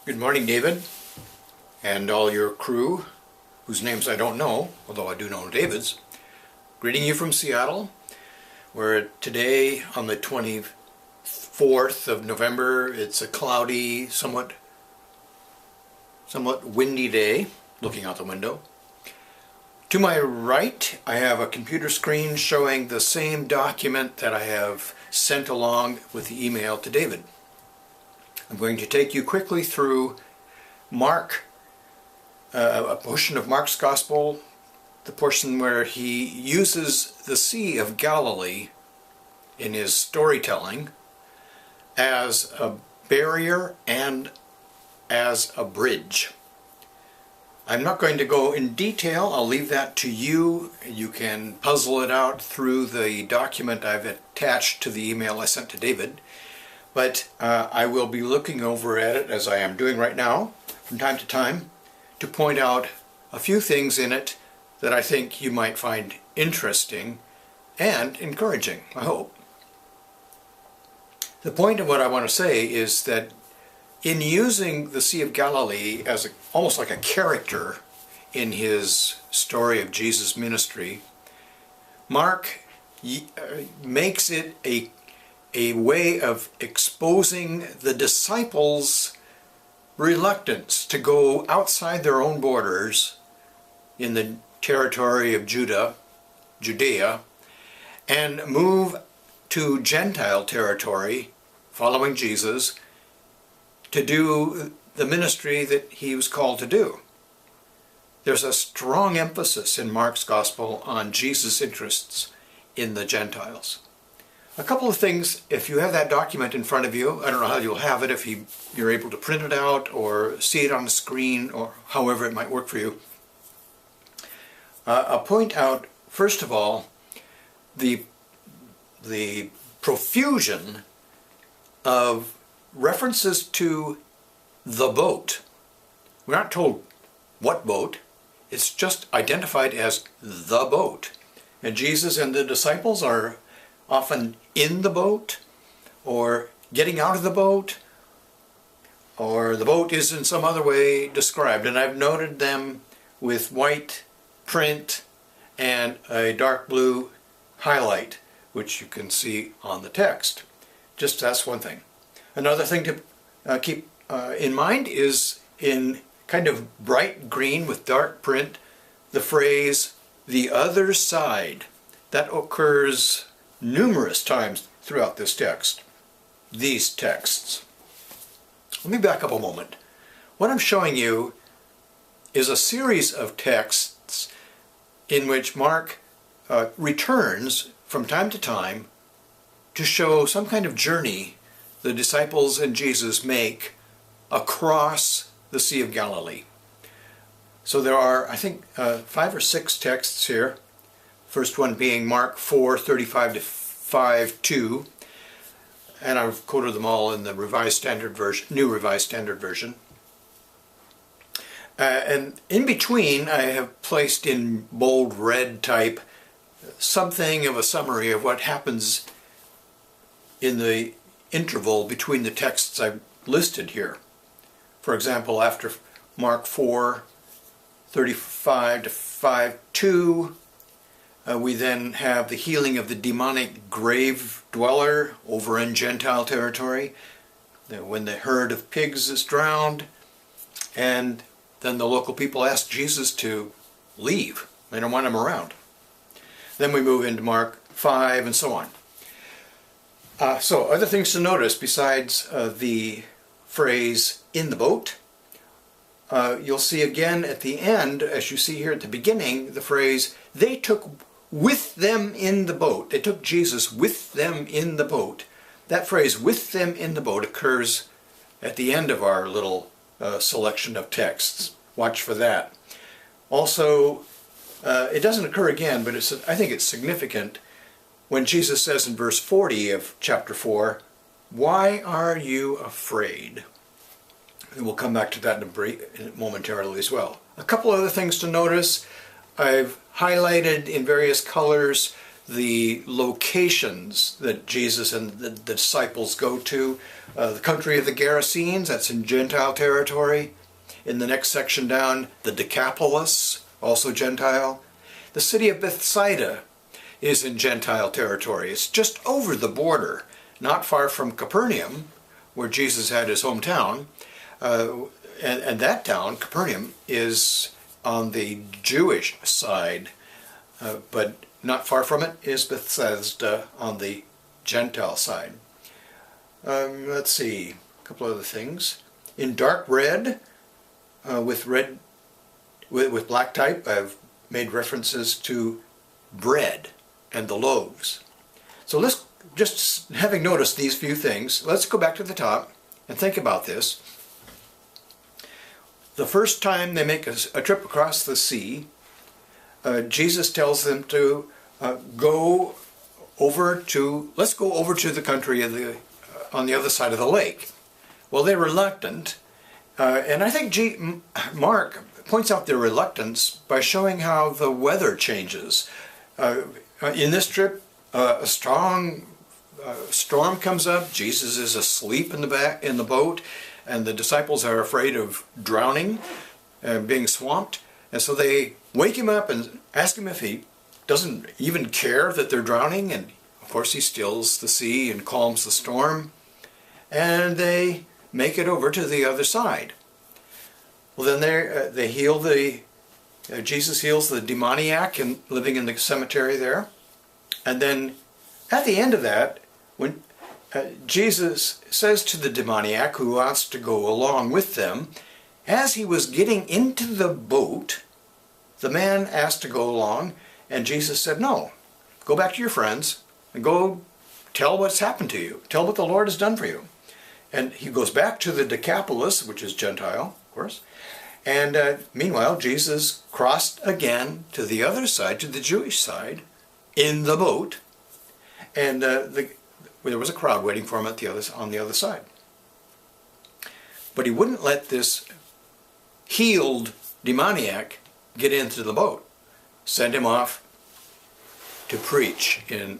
Good morning, David, and all your crew, whose names I don't know, although I do know David's. Greeting you from Seattle, where today, on the 24th of November, it's a cloudy, somewhat windy day, looking out the window. To my right, I have a computer screen showing the same document that I have sent along with the email to David. I'm going to take you quickly through Mark, a portion of Mark's Gospel, the portion where he uses the Sea of Galilee in his storytelling as a barrier and as a bridge. I'm not going to go in detail. I'll leave that to you. You can puzzle it out through the document I've attached to the email I sent to David. But I will be looking over at it, as I am doing right now, from time to time, to point out a few things in it that I think you might find interesting and encouraging, I hope. The point of what I want to say is that in using the Sea of Galilee as almost like a character in his story of Jesus' ministry, Mark makes it a way of exposing the disciples' reluctance to go outside their own borders in the territory of Judea, and move to Gentile territory, following Jesus, to do the ministry that he was called to do. There's a strong emphasis in Mark's Gospel on Jesus' interests in the Gentiles. A couple of things, if you have that document in front of you, I don't know how you'll have it, if you're able to print it out or see it on the screen or however it might work for you. I'll point out, first of all, the profusion of references to the boat. We're not told what boat, it's just identified as the boat. And Jesus and the disciples are often in the boat, or getting out of the boat, or the boat is in some other way described. And I've noted them with white print and a dark blue highlight, which you can see on the text. Just that's one thing. Another thing to keep in mind is in kind of bright green with dark print, the phrase, "the other side." That occurs numerous times throughout this text, these texts. Let me back up a moment. What I'm showing you is a series of texts in which Mark returns from time to time to show some kind of journey the disciples and Jesus make across the Sea of Galilee. So there are, I think, 5 or 6 texts here. First one being Mark 4:35 to 5:2, and I've quoted them all in the Revised Standard Version, New Revised Standard Version. And in between, I have placed in bold red type something of a summary of what happens in the interval between the texts I've listed here. For example, after Mark 4:35 to 5:2, we then have the healing of the demonic grave dweller over in Gentile territory, when the herd of pigs is drowned, and then the local people ask Jesus to leave. They don't want him around. Then we move into Mark 5 and so on. So other things to notice besides the phrase "in the boat," you'll see again at the end, as you see here at the beginning, the phrase "they took with them in the boat." They took Jesus with them in the boat. That phrase "with them in the boat" occurs at the end of our little selection of texts. Watch for that. Also, it doesn't occur again, but I think it's significant when Jesus says in verse 40 of chapter 4, "Why are you afraid?" And we'll come back to that momentarily as well. A couple other things to notice. I've highlighted in various colors the locations that Jesus and the disciples go to. The country of the Gerasenes, that's in Gentile territory. In the next section down, the Decapolis, also Gentile. The city of Bethsaida is in Gentile territory. It's just over the border, not far from Capernaum, where Jesus had his hometown. And that town, Capernaum, is on the Jewish side, but not far from it is Bethsaida on the Gentile side. Let's see, a couple other things. In dark red, with black type, I've made references to bread and the loaves. So let's, just having noticed these few things, let's go back to the top and think about this. The first time they make a trip across the sea, Jesus tells them to let's go over to the country of on the other side of the lake. Well, they're reluctant, and I think Mark points out their reluctance by showing how the weather changes. In this trip, a strong storm comes up. Jesus is asleep in the boat, and the disciples are afraid of drowning and being swamped. And so they wake him up and ask him if he doesn't even care that they're drowning. And of course he stills the sea and calms the storm. And they make it over to the other side. Well, then they heal Jesus heals the demoniac and living in the cemetery there. And then at the end of that, when Jesus says to the demoniac who wants to go along with them, as he was getting into the boat, the man asked to go along, and Jesus said, no, go back to your friends and go tell what's happened to you. Tell what the Lord has done for you. And he goes back to the Decapolis, which is Gentile, of course. And meanwhile, Jesus crossed again to the other side, to the Jewish side, in the boat. And there was a crowd waiting for him on the other side. But he wouldn't let this healed demoniac get into the boat. Sent him off to preach in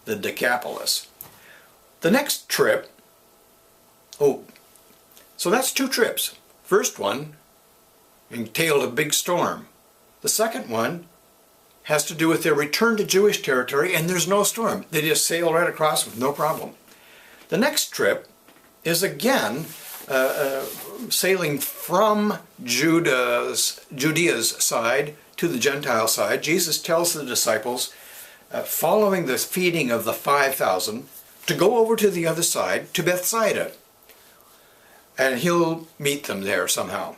the Decapolis. The next trip, so that's two trips. First one entailed a big storm. The second one has to do with their return to Jewish territory, and there's no storm. They just sail right across with no problem. The next trip is again sailing from Judea's side to the Gentile side. Jesus tells the disciples, following the feeding of the 5,000, to go over to the other side, to Bethsaida, and he'll meet them there somehow.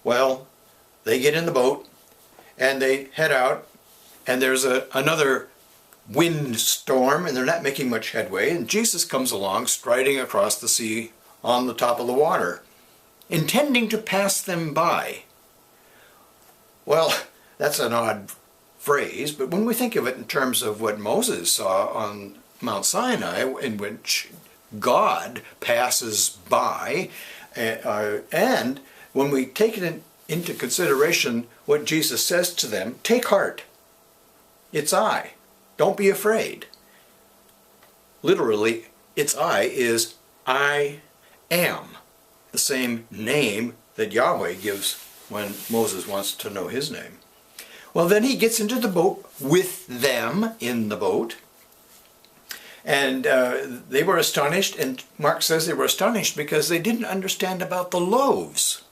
Well, they get in the boat, and they head out, and there's another wind storm, and they're not making much headway, and Jesus comes along, striding across the sea on the top of the water, intending to pass them by. Well, that's an odd phrase, but when we think of it in terms of what Moses saw on Mount Sinai, in which God passes by, and when we take it into consideration what Jesus says to them, take heart. It's I. Don't be afraid. Literally, it's I is I am. The same name that Yahweh gives when Moses wants to know his name. Well, then he gets into the boat with them in the boat. And they were astonished, and Mark says they were astonished because they didn't understand about the loaves,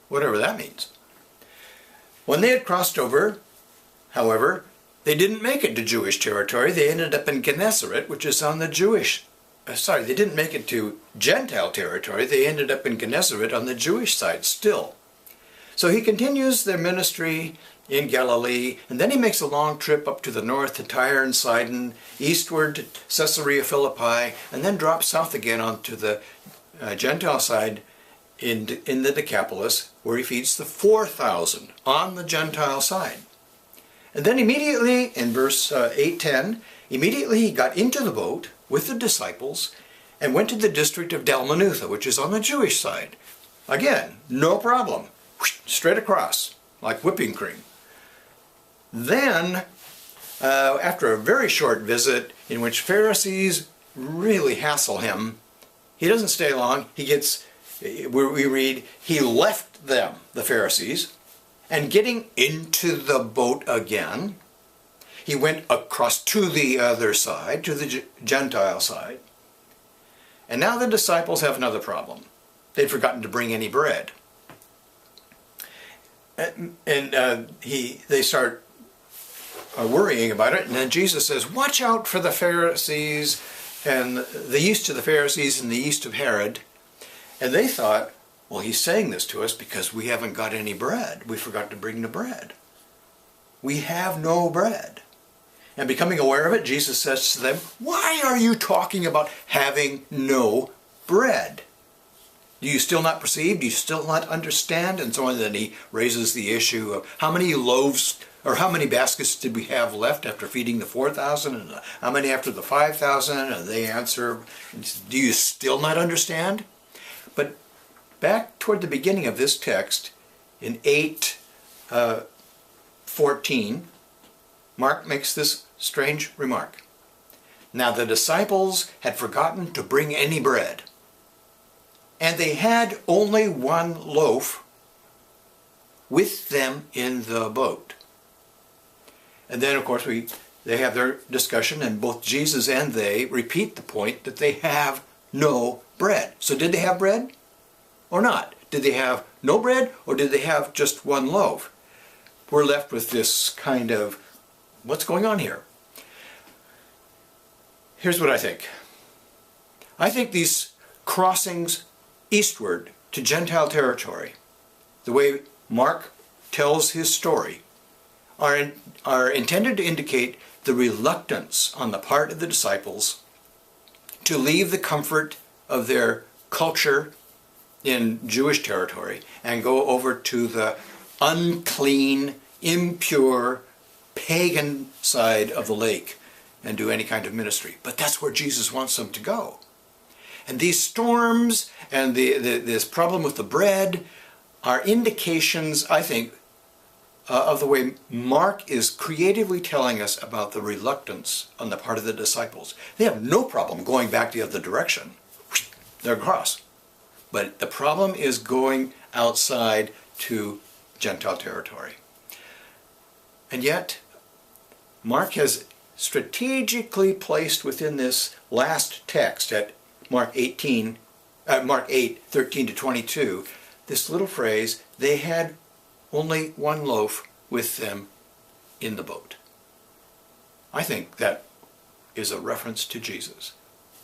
whatever that means. When they had crossed over, however, they didn't make it to Jewish territory. They ended up in Gennesaret, which is on the they didn't make it to Gentile territory. They ended up in Gennesaret on the Jewish side still. So he continues their ministry in Galilee, and then he makes a long trip up to the north to Tyre and Sidon, eastward to Caesarea Philippi, and then drops south again onto the Gentile side in the Decapolis, where he feeds the 4,000 on the Gentile side. And then immediately, in verse 8-10, immediately he got into the boat with the disciples and went to the district of Dalmanutha, which is on the Jewish side. Again, no problem. Straight across, like whipping cream. Then after a very short visit in which Pharisees really hassle him, he doesn't stay long. He gets, we read, he left them, the Pharisees, and getting into the boat again, he went across to the other side, to the Gentile side. And now the disciples have another problem. They'd forgotten to bring any bread. And they start worrying about it, and then Jesus says, watch out for the Pharisees and the yeast of the Pharisees and the yeast of Herod. And they thought, well, he's saying this to us because we haven't got any bread. We forgot to bring the bread. We have no bread. And becoming aware of it, Jesus says to them, why are you talking about having no bread? Do you still not perceive? Do you still not understand? And so on. And then he raises the issue of how many loaves or how many baskets did we have left after feeding the 4,000 and how many after the 5,000? And they answer, do you still not understand? But back toward the beginning of this text, in 8:14, Mark makes this strange remark. Now the disciples had forgotten to bring any bread, and they had only one loaf with them in the boat. And then, of course, they have their discussion, and both Jesus and they repeat the point that they have no bread. So did they have bread or not? Did they have no bread, or did they have just one loaf? We're left with this kind of, what's going on here? Here's what I think. I think these crossings eastward to Gentile territory, the way Mark tells his story, are intended to indicate the reluctance on the part of the disciples to leave the comfort of their culture in Jewish territory and go over to the unclean, impure, pagan side of the lake and do any kind of ministry. But that's where Jesus wants them to go. And these storms and this problem with the bread are indications, I think, of the way Mark is creatively telling us about the reluctance on the part of the disciples. They have no problem going back the other direction. They're across. But the problem is going outside to Gentile territory. And yet, Mark has strategically placed within this last text at Mark 8:13-22, this little phrase, they had only one loaf with them in the boat. I think that is a reference to Jesus,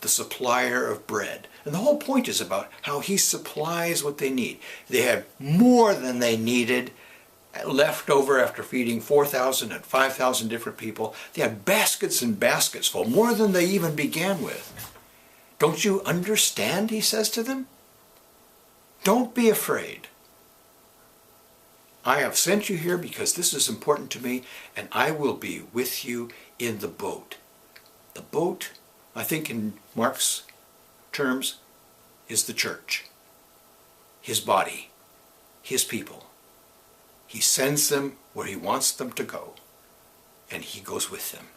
the supplier of bread. And the whole point is about how he supplies what they need. They had more than they needed left over after feeding 4,000 and 5,000 different people. They had baskets and baskets full, more than they even began with. Don't you understand, he says to them? Don't be afraid. I have sent you here because this is important to me, and I will be with you in the boat. The boat, I think in Mark's terms, is the church, his body, his people. He sends them where he wants them to go, and he goes with them.